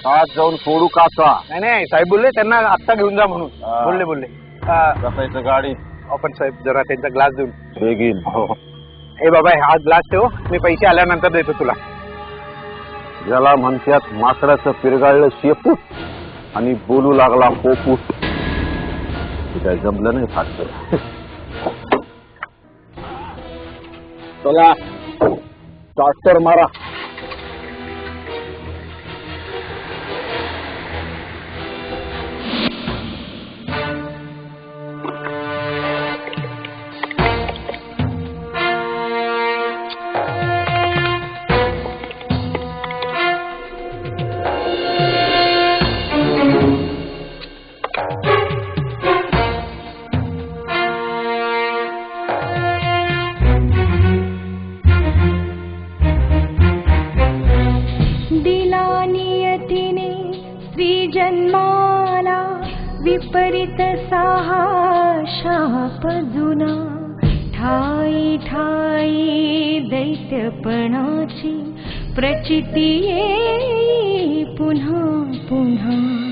आज जाऊन फोडू काचा. नाही नाही साहेब बोलले त्यांना आत्ता घेऊन जा म्हणून. बोलले बसायचं गाडी. आपण साहेब जरा त्यांचा ग्लास देऊन. बेगीन. हो ए बाबा हा ग्लास ठेव, मी पैसे आल्यानंतर देतो तुला. ज्याला म्हणतात माकडाचं पिरगाळलं शेपूट आणि बोलू लागला पोपूट. काय जमलं नाही फाटलं. चला स्टार्टर मारा. जन्माला विपरीत साहा शाप जुना. ठाई ठाई दैत्यपणाची प्रचिती येई पुन्हा पुन्हा.